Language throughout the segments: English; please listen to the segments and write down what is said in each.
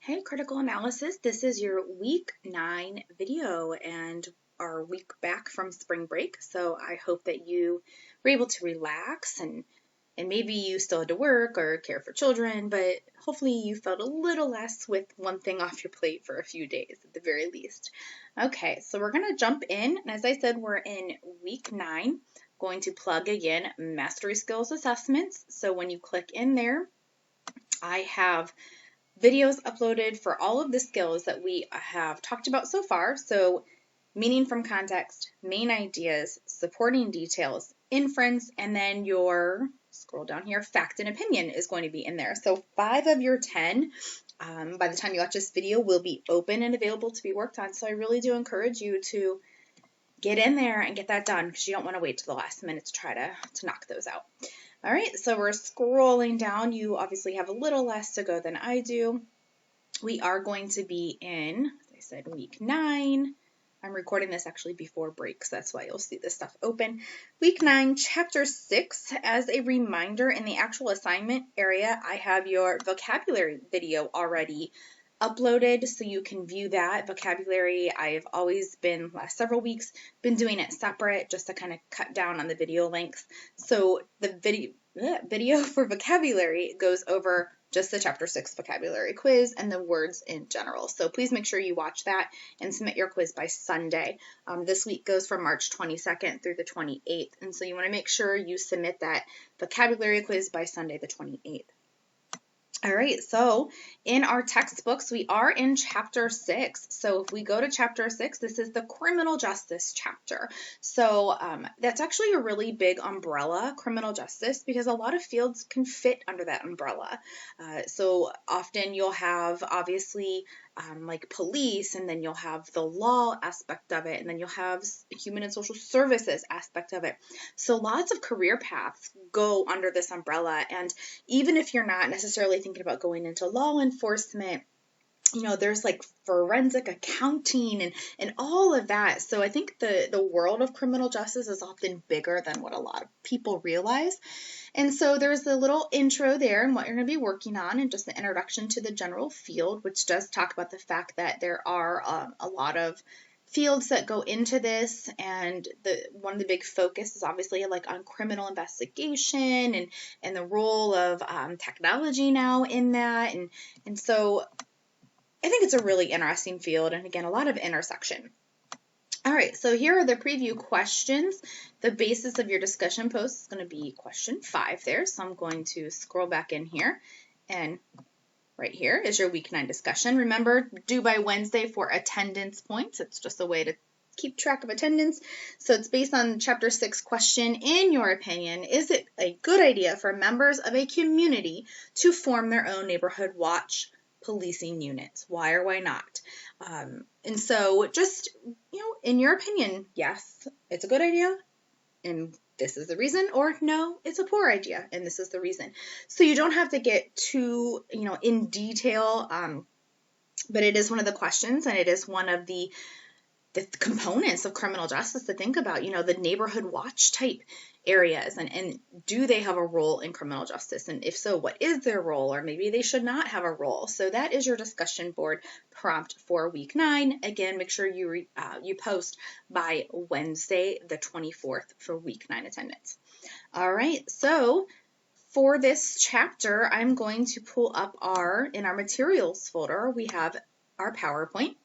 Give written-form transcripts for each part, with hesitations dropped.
Hey, Critical Analysis. This is your week 9 video and our week back from spring break. So I hope that you were able to relax and maybe you still had to work or care for children, but hopefully you felt a little less with one thing off your plate for a few days at the very least. Okay, so we're going to jump in. And as I said, we're in week 9, going to plug again Mastery Skills Assessments. So when you click in there, I have videos uploaded for all of the skills that we have talked about so far. So meaning from context, main ideas, supporting details, inference, and then your, scroll down here, fact and opinion is going to be in there. So 5 of your 10 by the time you watch this video will be open and available to be worked on. So I really do encourage you to get in there and get that done because you don't want to wait till the last minute to try to knock those out. All right, so we're scrolling down. You obviously have a little less to go than I do. We are going to be in, as I said, week 9. I'm recording this actually before break, so that's why you'll see this stuff open. Week 9, chapter 6. As a reminder, in the actual assignment area, I have your vocabulary video already uploaded so you can view that. Vocabulary, I've always been, last several weeks, been doing it separate just to kind of cut down on the video length. So the video for vocabulary goes over just the chapter 6 vocabulary quiz and the words in general. So please make sure you watch that and submit your quiz by Sunday. This week goes from March 22nd through the 28th. And so you want to make sure you submit that vocabulary quiz by Sunday the 28th. All right, so in our textbooks, we are in chapter 6. So if we go to chapter 6, this is the criminal justice chapter. So that's actually a really big umbrella, criminal justice, because a lot of fields can fit under that umbrella. So often you'll have, obviously, like police, and then you'll have the law aspect of it, and then you'll have human and social services aspect of it. So lots of career paths go under this umbrella, and even if you're not necessarily thinking about going into law enforcement, you know, there's like forensic accounting and all of that. So I think the world of criminal justice is often bigger than what a lot of people realize. And so there's a little intro there and what you're going to be working on, and just the introduction to the general field, which does talk about the fact that there are a lot of fields that go into this, and one of the big focus is obviously like on criminal investigation and the role of technology now in that, and so I think it's a really interesting field, and again, a lot of intersection. All right, so here are the preview questions. The basis of your discussion post is going to be question 5 there, so I'm going to scroll back in here, and right here is your week 9 discussion. Remember, due by Wednesday for attendance points. It's just a way to keep track of attendance. So it's based on chapter 6 question. In your opinion, is it a good idea for members of a community to form their own neighborhood watch policing units? Why or why not? And so just, you know, in your opinion, yes, it's a good idea, and this is the reason, or no, it's a poor idea, and this is the reason. So you don't have to get too, you know, in detail, but it is one of the questions, and it is one of the components of criminal justice to think about, you know, the neighborhood watch type areas, and do they have a role in criminal justice, and if so, what is their role, or maybe they should not have a role. So that is your discussion board prompt for week 9. Again, make sure you post by Wednesday the 24th for week 9 attendance. All right, so for this chapter, I'm going to pull up in our materials folder, we have our PowerPoint.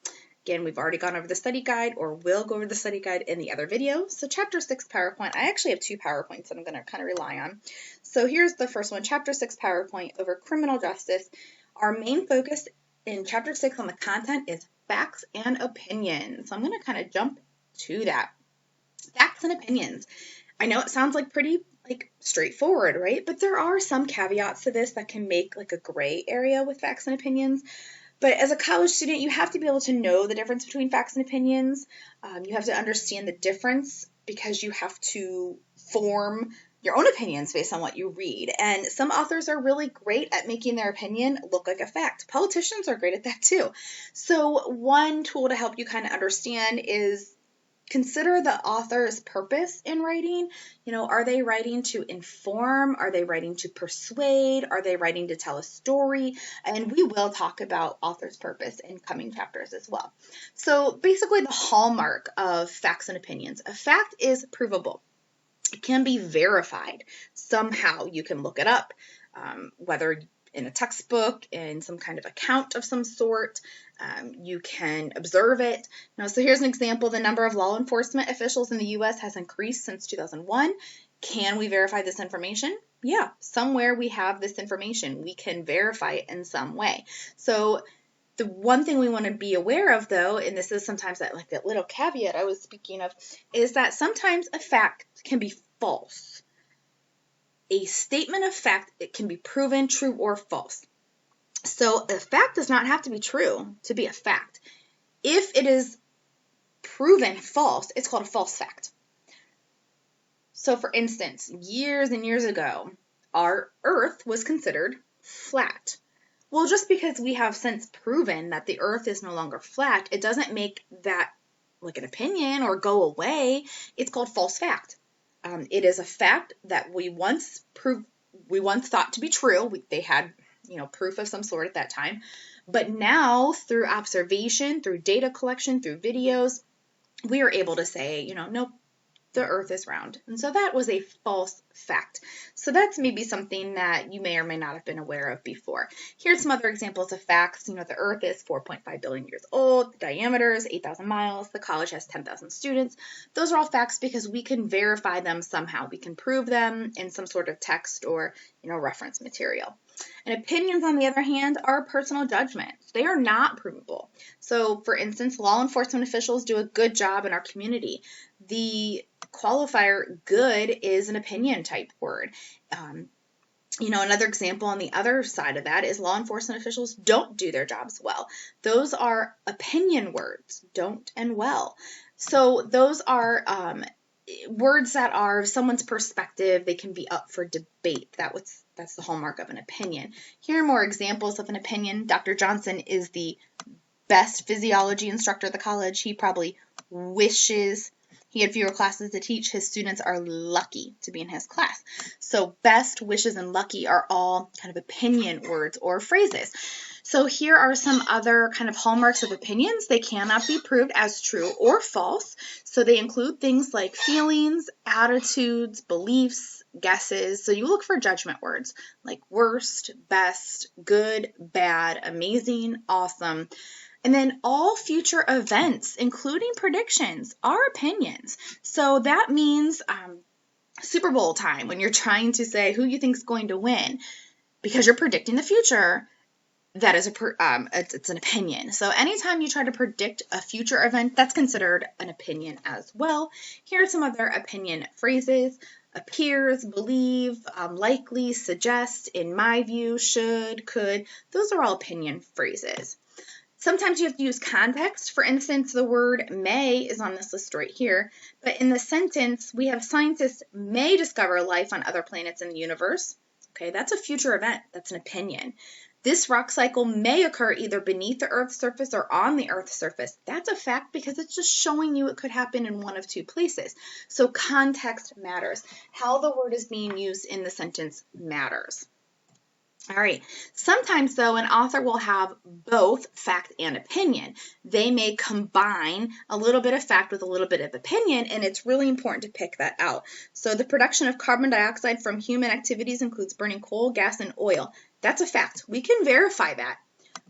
Again, we've already gone over the study guide, or will go over the study guide in the other video. So chapter 6 PowerPoint, I actually have 2 PowerPoints that I'm going to kind of rely on. So here's the first one, chapter 6 PowerPoint over criminal justice. Our main focus in chapter 6 on the content is facts and opinions. So I'm going to kind of jump to that. Facts and opinions. I know it sounds like pretty straightforward, right? But there are some caveats to this that can make like a gray area with facts and opinions. But as a college student, you have to be able to know the difference between facts and opinions. You have to understand the difference because you have to form your own opinions based on what you read. And some authors are really great at making their opinion look like a fact. Politicians are great at that too. So one tool to help you kind of understand is Consider the author's purpose in writing. Are they writing to inform? Are they writing to persuade? Are they writing to tell a story? And we will talk about author's purpose in coming chapters as well. So basically the hallmark of facts and opinions. A fact is provable. It can be verified. Somehow you can look it up, whether in a textbook, in some kind of account of some sort. You can observe it. So here's an example. The number of law enforcement officials in the U.S. has increased since 2001. Can we verify this information? Yeah, somewhere we have this information. We can verify it in some way. So the one thing we want to be aware of, though, and this is sometimes that little caveat I was speaking of, is that sometimes a fact can be false. A statement of fact, it can be proven true or false. So a fact does not have to be true to be a fact. If it is proven false, it's called a false fact. So for instance, years and years ago, our Earth was considered flat. Well, just because we have since proven that the Earth is no longer flat, it doesn't make that like an opinion or go away. It's called false fact. It is a fact that we once thought to be true. They had, proof of some sort at that time. But now, through observation, through data collection, through videos, we are able to say, nope, the Earth is round. And so that was a false fact. So that's maybe something that you may or may not have been aware of before. Here's some other examples of facts. The Earth is 4.5 billion years old. The diameter is 8,000 miles. The college has 10,000 students. Those are all facts because we can verify them somehow. We can prove them in some sort of text or, reference material. And opinions, on the other hand, are personal judgments. They are not provable. So, for instance, law enforcement officials do a good job in our community. The qualifier good is an opinion type word. Another example on the other side of that is law enforcement officials don't do their jobs well. Those are opinion words, don't and well. So those are words that are someone's perspective. They can be up for debate. That's the hallmark of an opinion. Here are more examples of an opinion. Dr. Johnson is the best physiology instructor at the college. He probably wishes he had fewer classes to teach. His students are lucky to be in his class. So best, wishes, and lucky are all kind of opinion words or phrases. So here are some other kind of hallmarks of opinions. They cannot be proved as true or false. So they include things like feelings, attitudes, beliefs, guesses. So you look for judgment words like worst, best, good, bad, amazing, awesome. And then all future events, including predictions, are opinions. So that means Super Bowl time when you're trying to say who you think is going to win because you're predicting the future. That is it's an opinion. So anytime you try to predict a future event, that's considered an opinion as well. Here are some other opinion phrases. Appears, believe, likely, suggest, in my view, should, could. Those are all opinion phrases. Sometimes you have to use context. For instance, the word may is on this list right here. But in the sentence, we have scientists may discover life on other planets in the universe. Okay, that's a future event. That's an opinion. This rock cycle may occur either beneath the Earth's surface or on the Earth's surface. That's a fact because it's just showing you it could happen in one of two places. So context matters. How the word is being used in the sentence matters. All right. Sometimes, though, an author will have both fact and opinion. They may combine a little bit of fact with a little bit of opinion, and it's really important to pick that out. So the production of carbon dioxide from human activities includes burning coal, gas, and oil. That's a fact. We can verify that,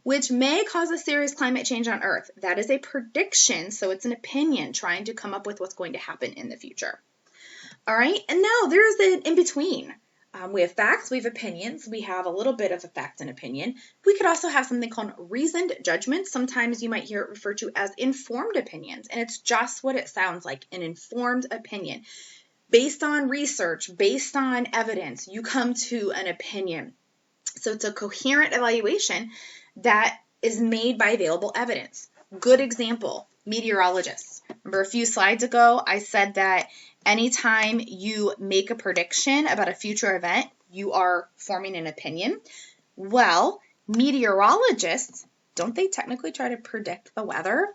which may cause a serious climate change on Earth. That is a prediction, so it's an opinion trying to come up with what's going to happen in the future. All right, and now there's an in-between. We have facts, we have opinions, we have a little bit of a fact and opinion. We could also have something called reasoned judgment. Sometimes you might hear it referred to as informed opinions, and it's just what it sounds like, an informed opinion. Based on research, based on evidence, you come to an opinion. So it's a coherent evaluation that is made by available evidence. Good example, meteorologists. Remember a few slides ago, I said that anytime you make a prediction about a future event, you are forming an opinion. Well, meteorologists, don't they technically try to predict the weather?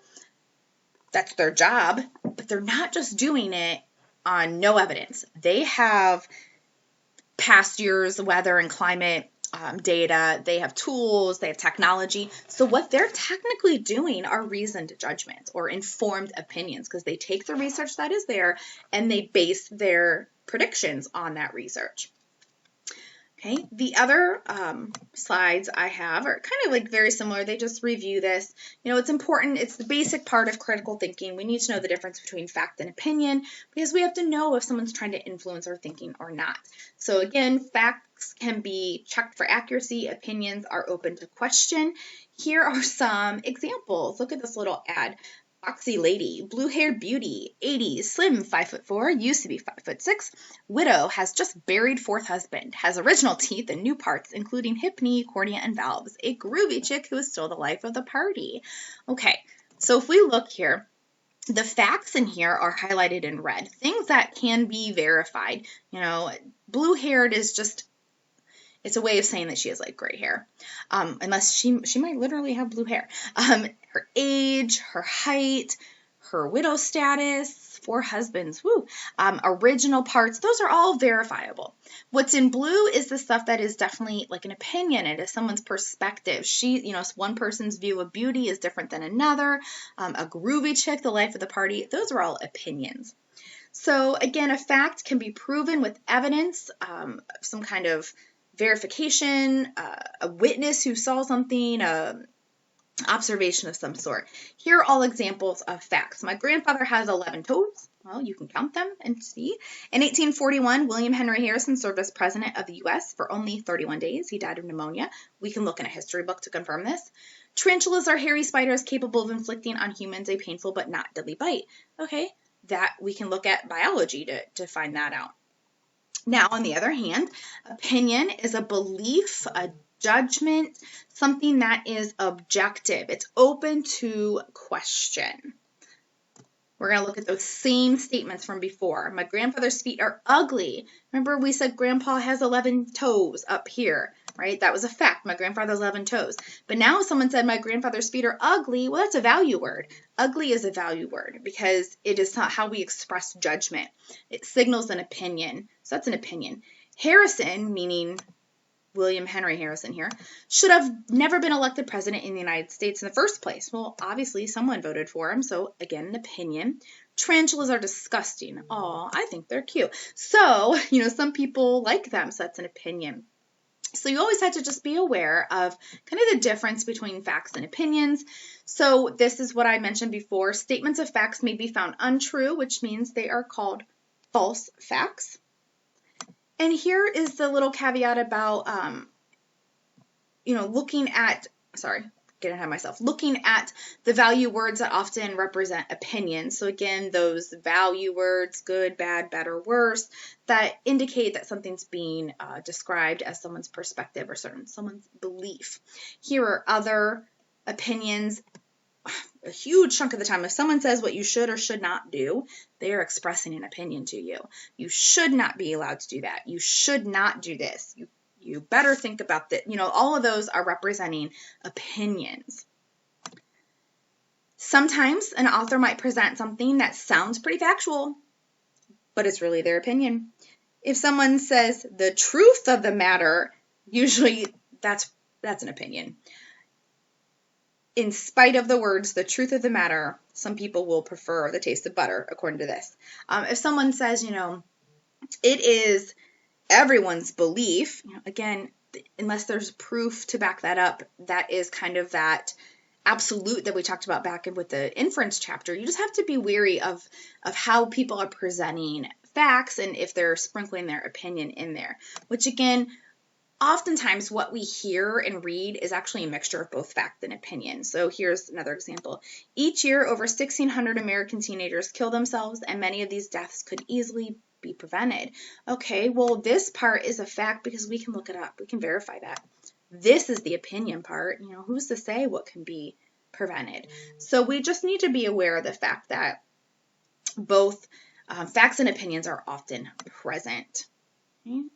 that's their job, but they're not just doing it on no evidence. They have past years' weather and climate data, they have tools, they have technology. So what they're technically doing are reasoned judgments or informed opinions, because they take the research that is there and they base their predictions on that research. Okay, the other slides I have are kind of like very similar. They just review this. You know, it's important. It's the basic part of critical thinking. We need to know the difference between fact and opinion, because we have to know if someone's trying to influence our thinking or not. So again, facts can be checked for accuracy. Opinions are open to question. Here are some examples. Look at this little ad. Foxy lady, blue-haired beauty, 80s, slim, 5'4", used to be 5'6", widow, has just buried fourth husband, has original teeth and new parts, including hip, knee, cornea, and valves, a groovy chick who is still the life of the party. Okay, so if we look here, the facts in here are highlighted in red, things that can be verified. You know, blue-haired is just, it's a way of saying that she has like gray hair, unless she might literally have blue hair. Her age, her height, her widow status, 4 husbands, original parts, those are all verifiable. What's in blue is the stuff that is definitely like an opinion. It is someone's perspective. One person's view of beauty is different than another. A groovy chick, the life of the party, those are all opinions. So again, a fact can be proven with evidence, some kind of verification, a witness who saw something, observation of some sort. Here are all examples of facts. My grandfather has 11 toes. Well, you can count them and see. In 1841, William Henry Harrison served as president of the U.S. for only 31 days. He died of pneumonia. We can look in a history book to confirm this. Tarantulas are hairy spiders capable of inflicting on humans a painful but not deadly bite. Okay, that we can look at biology to find that out. Now, on the other hand, opinion is a belief, a judgment, something that is objective. It's open to question. We're going to look at those same statements from before. My grandfather's feet are ugly. Remember we said grandpa has 11 toes up here, right? That was a fact. My grandfather has 11 toes. But now someone said my grandfather's feet are ugly. Well, that's a value word. Ugly is a value word because it is not how we express judgment. It signals an opinion. So that's an opinion. Harrison, meaning William Henry Harrison here, should have never been elected president in the United States in the first place. Well, obviously someone voted for him, so again, an opinion. Tarantulas are disgusting. Aw, I think they're cute. So, some people like them, so that's an opinion. So you always have to just be aware of kind of the difference between facts and opinions. So this is what I mentioned before. Statements of facts may be found untrue, which means they are called false facts. And here is the little caveat about, looking at the value words that often represent opinions. So again, those value words, good, bad, better, worse, that indicate that something's being described as someone's perspective or someone's belief. Here are other opinions. A huge chunk of the time, if someone says what you should or should not do, they are expressing an opinion to you. You should not be allowed to do that. You should not do this. You better think about that. All of those are representing opinions. Sometimes an author might present something that sounds pretty factual, but it's really their opinion. If someone says the truth of the matter, usually that's an opinion. In spite of the words, the truth of the matter, some people will prefer the taste of butter, according to this. If someone says, it is everyone's belief, again, unless there's proof to back that up, that is kind of that absolute that we talked about back with the inference chapter. You just have to be wary of how people are presenting facts and if they're sprinkling their opinion in there, which again, oftentimes what we hear and read is actually a mixture of both fact and opinion. So here's another example. Each year, over 1,600 American teenagers kill themselves, and many of these deaths could easily be prevented. Okay, well, this part is a fact because we can look it up. We can verify that. This is the opinion part. Who's to say what can be prevented? So we just need to be aware of the fact that both facts and opinions are often present.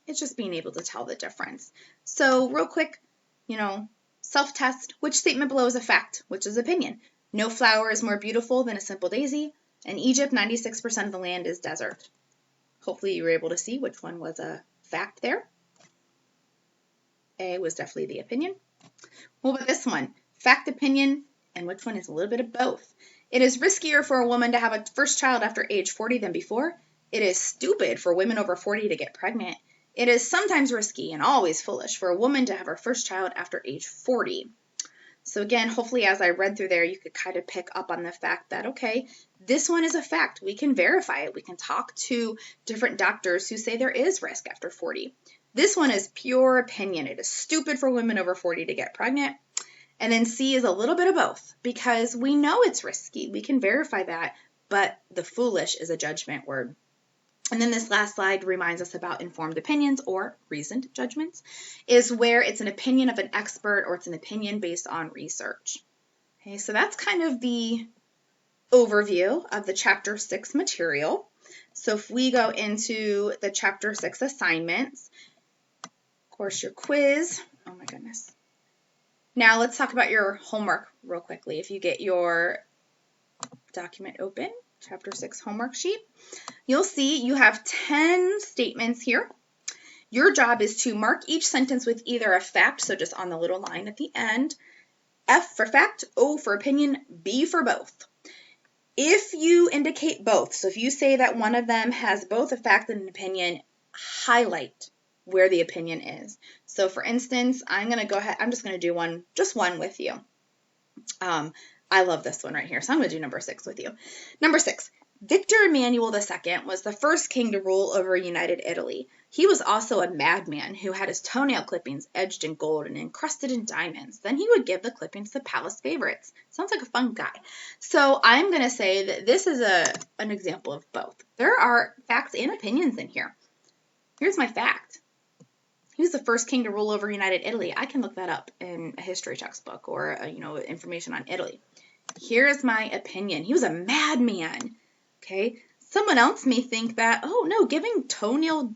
It's just being able to tell the difference. So real quick, self-test. Which statement below is a fact? Which is opinion? No flower is more beautiful than a simple daisy. In Egypt, 96% of the land is desert. Hopefully you were able to see which one was a fact there. A was definitely the opinion. What about this one? Fact, opinion, and which one is a little bit of both? It is riskier for a woman to have a first child after age 40 than before. It is stupid for women over 40 to get pregnant. It is sometimes risky and always foolish for a woman to have her first child after age 40. So again, hopefully as I read through there, you could kind of pick up on the fact that, okay, this one is a fact. We can verify it. We can talk to different doctors who say there is risk after 40. This one is pure opinion. It is stupid for women over 40 to get pregnant. And then C is a little bit of both, because we know it's risky. We can verify that, but the foolish is a judgment word. And then this last slide reminds us about informed opinions or reasoned judgments, is where it's an opinion of an expert or it's an opinion based on research. Okay, so that's kind of the overview of the Chapter 6 material. So if we go into the Chapter 6 assignments, of course your quiz, oh my goodness. Now let's talk about your homework real quickly. If you get your document open, Chapter 6 homework sheet, you'll see you have 10 statements here. Your job is to mark each sentence with either a fact, so just on the little line at the end, F for fact, O for opinion, B for both. If you indicate both, so if you say that one of them has both a fact and an opinion, highlight where the opinion is. So for instance, I'm going to go ahead, I'm just going to do just one with you. I love this one right here, so I'm going to do number 6 with you. Number 6, Victor Emmanuel II was the first king to rule over United Italy. He was also a madman who had his toenail clippings edged in gold and encrusted in diamonds. Then he would give the clippings to palace favorites. Sounds like a fun guy. So I'm going to say that this is an example of both. There are facts and opinions in here. Here's my fact. He was the first king to rule over United Italy. I can look that up in a history textbook or information on Italy. Here's my opinion. He was a madman. Okay. Someone else may think that, oh no, giving toenail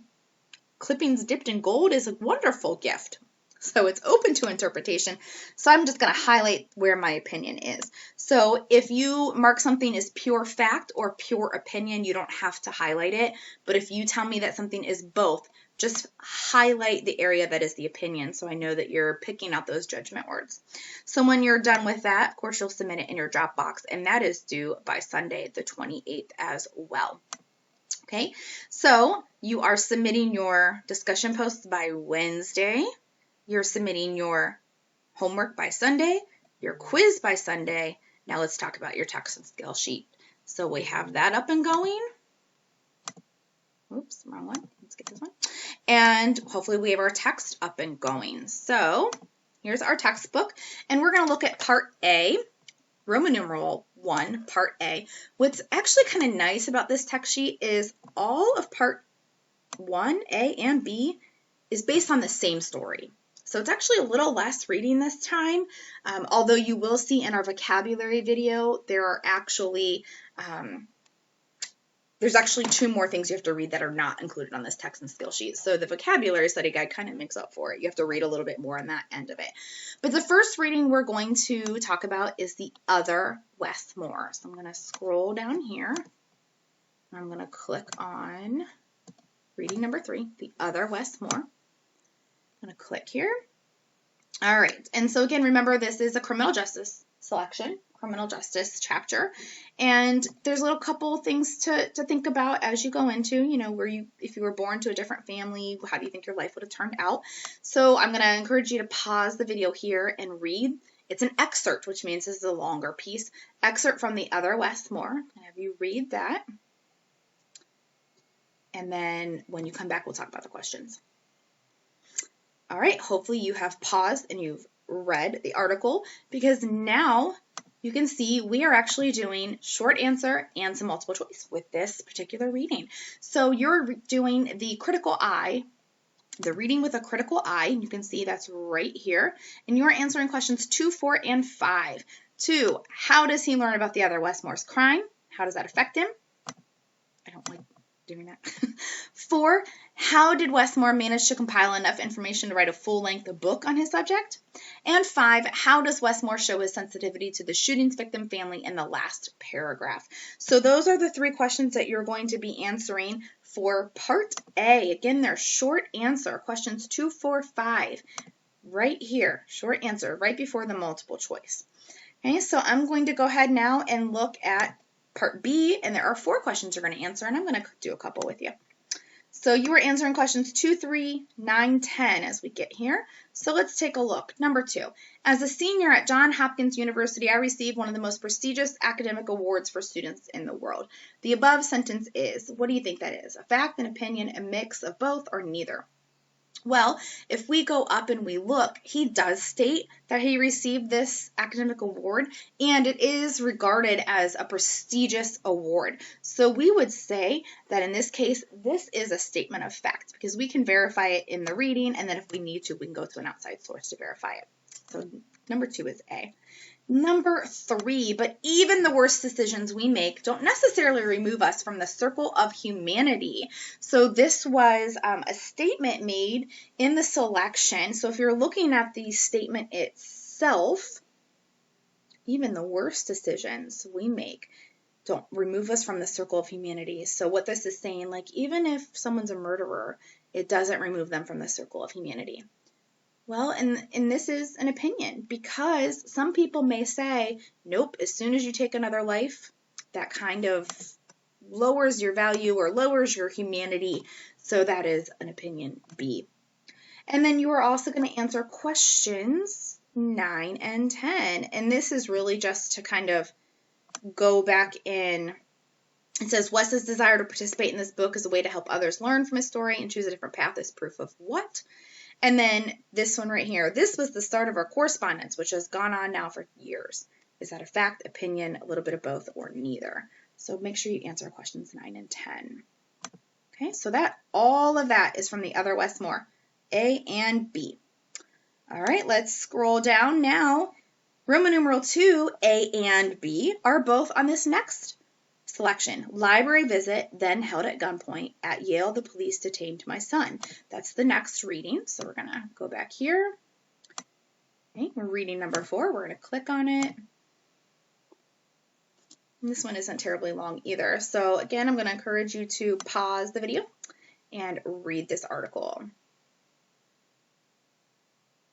clippings dipped in gold is a wonderful gift. So it's open to interpretation. So I'm just going to highlight where my opinion is. So if you mark something as pure fact or pure opinion, you don't have to highlight it. But if you tell me that something is both, just highlight the area that is the opinion so I know that you're picking out those judgment words. So when you're done with that, of course, you'll submit it in your Dropbox, and that is due by Sunday, the 28th as well. Okay, so you are submitting your discussion posts by Wednesday. You're submitting your homework by Sunday, your quiz by Sunday. Now let's talk about your text and skill sheet. So we have that up and going. Oops, wrong one. Let's get this one. And hopefully we have our text up and going. So here's our textbook, and we're going to look at Part A, Roman numeral 1, Part A. What's actually kind of nice about this text sheet is all of Part 1, A and B, is based on the same story. So it's actually a little less reading this time, although you will see in our vocabulary video, there's actually 2 more things you have to read that are not included on this text and skill sheet. So the vocabulary study guide kind of makes up for it. You have to read a little bit more on that end of it. But the first reading we're going to talk about is the Other Westmore. So I'm going to scroll down here. I'm going to click on reading number 3, the Other Westmore. I'm going to click here. All right. And so again, remember this is a criminal justice selection, criminal justice chapter. And there's a little couple things to think about as you go into, if you were born to a different family, how do you think your life would have turned out? So I'm going to encourage you to pause the video here and read. It's an excerpt, which means this is a longer piece. Excerpt from the Other Westmore. And have you read that. And then when you come back, we'll talk about the questions. All right, hopefully you have paused and you've read the article, because now you can see we are actually doing short answer and some multiple choice with this particular reading. So you're doing the critical eye, the reading with a critical eye, and you can see that's right here, and you're answering questions 2, 4, and 5. 2, how does he learn about the Other Westmore's crime? How does that affect him? I don't like doing that. 4, how did Westmore manage to compile enough information to write a full-length book on his subject? And 5, how does Westmore show his sensitivity to the shooting's victim family in the last paragraph? So those are the 3 questions that you're going to be answering for Part A. Again, they're short answer, questions 2, 4, 5, right here, short answer, right before the multiple choice. Okay, so I'm going to go ahead now and look at Part B, and there are 4 questions you're going to answer, and I'm going to do a couple with you. So you were answering questions 2, 3, 9, 10 as we get here. So let's take a look. Number 2, as a senior at Johns Hopkins University, I received one of the most prestigious academic awards for students in the world. The above sentence is, what do you think that is? A fact, an opinion, a mix of both, or neither? Well, if we go up and we look, he does state that he received this academic award, and it is regarded as a prestigious award. So we would say that in this case, this is a statement of fact, because we can verify it in the reading, and then if we need to, we can go to an outside source to verify it. So number 2 is A. Number 3, but even the worst decisions we make don't necessarily remove us from the circle of humanity. So this was a statement made in the selection. So if you're looking at the statement itself, even the worst decisions we make don't remove us from the circle of humanity. So what this is saying, like even if someone's a murderer, it doesn't remove them from the circle of humanity. Well, and this is an opinion, because some people may say, nope, as soon as you take another life, that kind of lowers your value or lowers your humanity. So that is an opinion B. And then you are also going to answer questions 9 and 10. And this is really just to kind of go back in. It says, Wes's desire to participate in this book is a way to help others learn from his story and choose a different path is proof of what? And then this one right here, this was the start of our correspondence, which has gone on now for years. Is that a fact, opinion, a little bit of both, or neither? So make sure you answer questions 9 and 10. Okay, so all of that is from the other Westmore, A and B. All right, let's scroll down now. Roman numeral 2, A and B, are both on this next selection. Library visit, then held at gunpoint. At Yale, the police detained my son. That's the next reading. So we're going to go back here. Okay, we're reading number 4. We're going to click on it. And this one isn't terribly long either. So again, I'm going to encourage you to pause the video and read this article.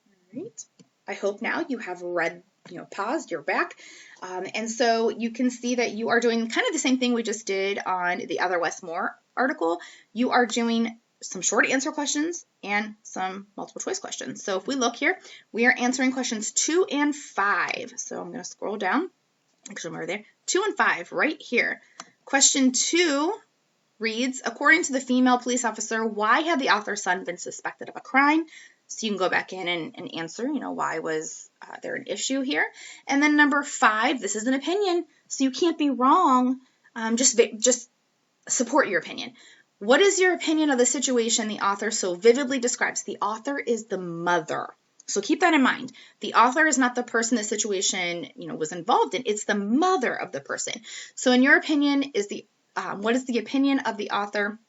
All right. I hope now you have read, paused, you're back. And so you can see that you are doing kind of the same thing we just did on the other Westmore article. You are doing some short answer questions and some multiple choice questions. So if we look here, we are answering questions 2 and 5. So I'm going to scroll down. Actually, I'm over there. 2 and 5 right here. Question 2 reads, according to the female police officer, why had the author's son been suspected of a crime? So you can go back in and answer, why was there an issue here? And then number 5, this is an opinion, so you can't be wrong. Just support your opinion. What is your opinion of the situation the author so vividly describes? The author is the mother. So keep that in mind. The author is not the person the situation, was involved in. It's the mother of the person. So in your opinion, what is the opinion of the author?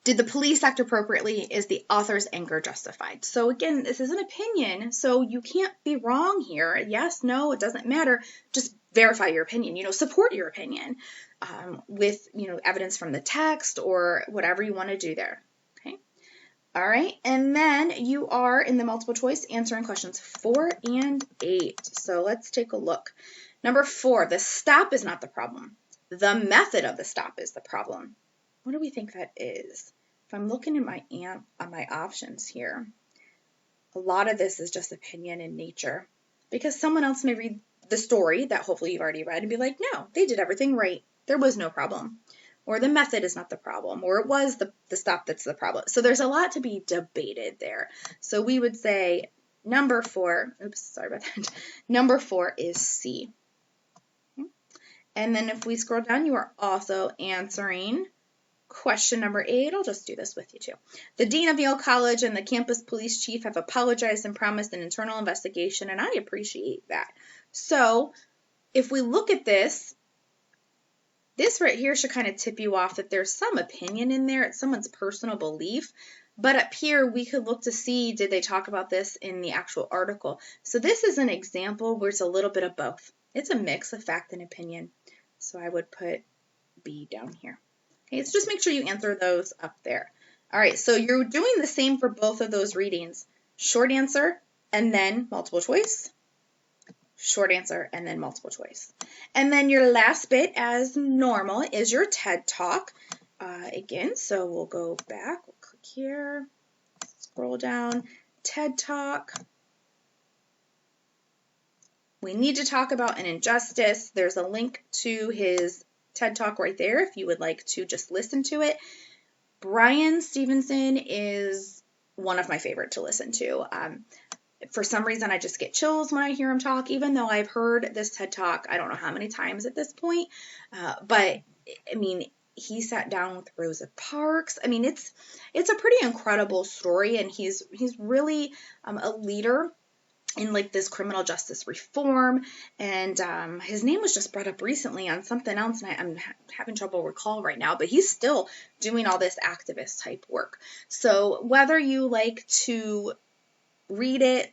Did the police act appropriately? Is the author's anger justified? So again, this is an opinion, so you can't be wrong here. Yes, no, it doesn't matter. Just verify your opinion, support your opinion with, evidence from the text or whatever you want to do there. Okay. All right. And then you are in the multiple choice answering questions 4 and 8. So let's take a look. Number 4, the stop is not the problem. The method of the stop is the problem. What do we think that is? If I'm looking at my options here, a lot of this is just opinion in nature, because someone else may read the story that hopefully you've already read and be like, no, they did everything right. There was no problem. Or the method is not the problem. Or it was the stop that's the problem. So there's a lot to be debated there. So we would say number 4, oops, sorry about that. Number 4 is C. Okay. And then if we scroll down, you are also answering question number 8, I'll just do this with you too. The dean of Yale College and the campus police chief have apologized and promised an internal investigation, and I appreciate that. So if we look at this, This right here should kind of tip you off that there's some opinion in there. It's someone's personal belief. But up here, we could look to see, did they talk about this in the actual article? So this is an example where it's a little bit of both. It's a mix of fact and opinion. So I would put B down here. Okay, so just make sure you answer those up there. All right, so you're doing the same for both of those readings. Short answer and then multiple choice. Short answer and then multiple choice. And then your last bit, as normal, is your TED Talk. Again, so we'll go back, we'll click here, scroll down, TED Talk. We need to talk about an injustice. There's a link to his TED Talk right there if you would like to just listen to it. Bryan Stevenson is one of my favorite to listen to. For some reason, I just get chills when I hear him talk, even though I've heard this TED Talk, I don't know how many times at this point, but I mean, he sat down with Rosa Parks. I mean, it's a pretty incredible story, and he's really a leader in like this criminal justice reform, and his name was just brought up recently on something else, and I'm having trouble recall right now, but he's still doing all this activist type work. So whether you like to read it,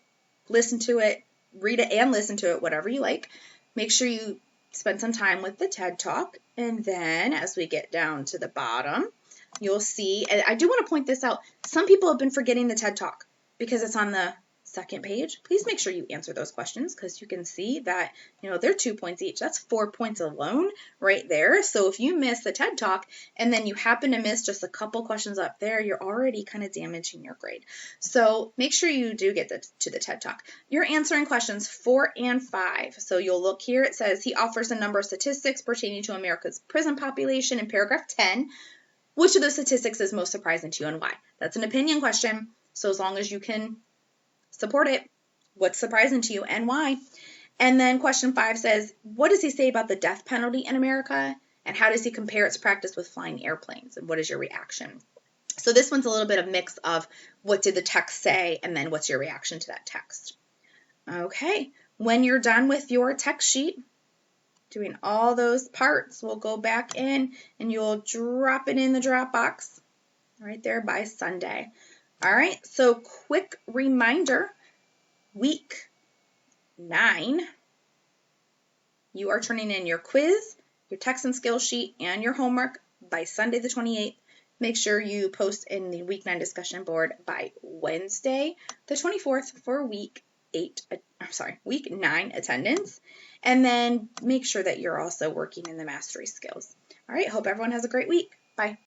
listen to it, read it and listen to it, whatever you like, make sure you spend some time with the TED Talk. And then as we get down to the bottom, you'll see, and I do want to point this out, some people have been forgetting the TED Talk because it's on the second page. Please make sure you answer those questions because you can see that, they're 2 points each. That's 4 points alone right there. So if you miss the TED Talk and then you happen to miss just a couple questions up there, you're already kind of damaging your grade. So make sure you do get to the TED Talk. You're answering questions 4 and 5. So you'll look here. It says he offers a number of statistics pertaining to America's prison population in paragraph 10. Which of the statistics is most surprising to you and why? That's an opinion question. So as long as you can support it, what's surprising to you and why? And then question 5 says, what does he say about the death penalty in America? And how does he compare its practice with flying airplanes? And what is your reaction? So this one's a little bit of mix of what did the text say and then what's your reaction to that text. Okay, when you're done with your text sheet, doing all those parts, we'll go back in and you'll drop it in the Dropbox right there by Sunday. All right, so quick reminder, week 9, you are turning in your quiz, your text and skill sheet, and your homework by Sunday the 28th. Make sure you post in the week 9 discussion board by Wednesday the 24th for week 9 attendance. And then make sure that you're also working in the mastery skills. All right, hope everyone has a great week. Bye.